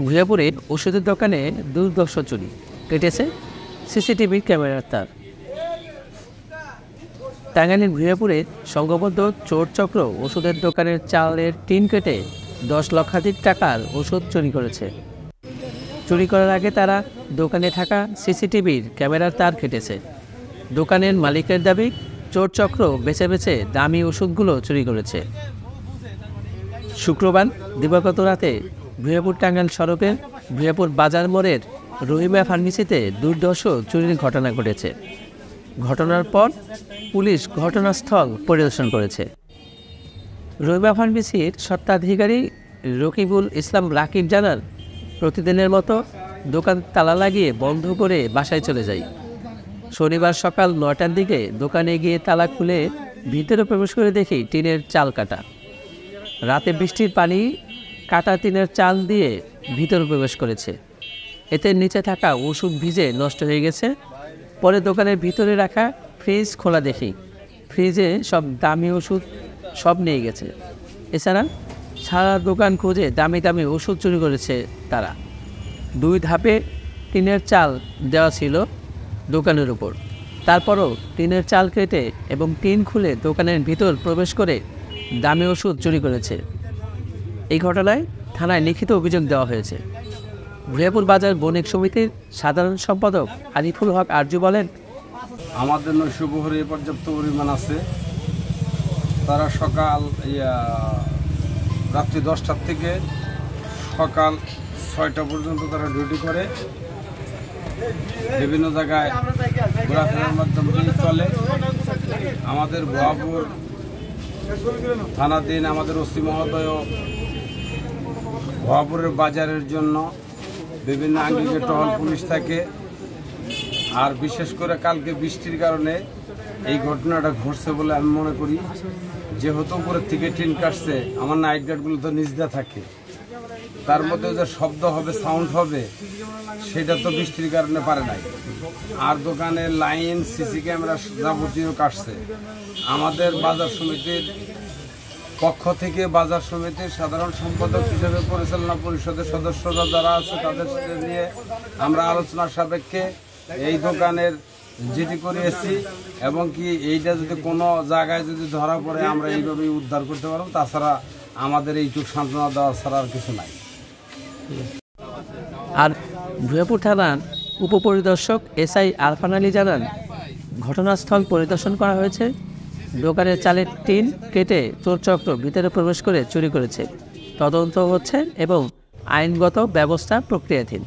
ভূয়াপুরে ওষুধের দোকানে দুর্ধর্ষ চুরি, কেটেছে সিসিটিভি ক্যামেরার তার। টাঙ্গাইলের ভূয়াপুরে সংঘবদ্ধ চোর চক্র ওষুধের দোকানের চালের টিন কেটে 10 লক্ষাধিক টাকার ওষুধ চুরি করেছে। চুরি করার আগে তারা দোকানে থাকা সিসিটিভির ক্যামেরার তার কেটেছে। দোকানের মালিকের দাবি, চোর চক্র বেছে বেছে দামি ওষুধগুলো চুরি করেছে। শুক্রবার দিবাগত রাতে ভূয়াপুর টাঙ্গাইল সড়কের ভূয়াপুর বাজার মোড়ের রহিমা ফার্মেসিতে দুর্ধর্ষ চুরির ঘটনা ঘটেছে। ঘটনার পর পুলিশ ঘটনাস্থল পরিদর্শন করেছে। রহিমা ফার্মেসির স্বত্বাধিকারী রকিবুল ইসলাম রাকিব জানান, প্রতিদিনের মতো দোকান তালা লাগিয়ে বন্ধ করে বাসায় চলে যাই। শনিবার সকাল 9টার দিকে দোকানে গিয়ে তালা খুলে ভিতরে প্রবেশ করে দেখি টিনের চাল কাটা। রাতে বৃষ্টির পানি কাটা টিনের চাল দিয়ে ভিতরে প্রবেশ করেছে। এতে নিচে থাকা ওষুধ ভিজে নষ্ট হয়ে গেছে। পরে দোকানের ভিতরে রাখা ফ্রিজ খোলা দেখি ফ্রিজে সব দামি ওষুধ সব নিয়ে গেছে। এছাড়া সারা দোকান খুঁজে দামি দামি ওষুধ চুরি করেছে তারা। 2 ধাপে টিনের চাল দেওয়া ছিল দোকানের উপর। তারপরও টিনের চাল কেটে এবং টিন খুলে দোকানের ভিতর প্রবেশ করে দামি ওষুধ চুরি করেছে। এই ঘটনায় থানায় লিখিত অভিযোগ দেওয়া হয়েছে। ভূয়াপুর বাজার বণিক সমিতির সাধারণ সম্পাদক আরিফুল হক আরজু বলেন, আমাদের নৈশপ্রহরী পর্যাপ্ত পরিমাণ আছে। তারা সকাল রাত্রি 10টার থেকে সকাল 6টা পর্যন্ত তারা ডিউটি করে। বিভিন্ন জায়গায় ঘোরাফেরার মাধ্যমে চলে। আমাদের ভূয়াপুর থানাধীন আমাদের ওসি মহোদয় ভূয়াপুরের বাজারের জন্য বিভিন্ন আঙ্গিকে টহল পুলিশ থাকে। আর বিশেষ করে কালকে বৃষ্টির কারণে এই ঘটনাটা ঘটছে বলে আমি মনে করি। যেহেতু উপরের থেকে টিন কাটছে, আমার নাইট গার্ডগুলো তো নিজদা থাকে, তার মধ্যে যে শব্দ হবে, সাউন্ড হবে, সেটা তো বৃষ্টির কারণে পারে নাই। আর দোকানের লাইন, সিসি ক্যামেরা যাবতীয় কাটছে। আমাদের বাজার সমিতির পক্ষ থেকে বাজার সমিতির সাধারণ সম্পাদক হিসেবে পরিচালনা পরিষদের সদস্যরা যারা আছে তাদের সাথে নিয়ে আমরা আলোচনার সাপেক্ষে এই দোকানের জিডি করিয়েছি এবং কি এইটা যদি কোনো জায়গায় যদি ধরা পড়ে আমরা এইভাবেই উদ্ধার করতে পারবো। তাছাড়া আমাদের এইটুকু সান্ত্বনা দেওয়া ছাড়া আর কিছু নাই। আর ভূয়াপুর থানার উপপরিদর্শক এসআই আরফান আলী জানান, ঘটনাস্থল পরিদর্শন করা হয়েছে। দোকানের চালের টিন কেটে চোর চক্র ভিতরে প্রবেশ করে চুরি করেছে। তদন্ত হচ্ছে এবং আইনগত ব্যবস্থা প্রক্রিয়াধীন।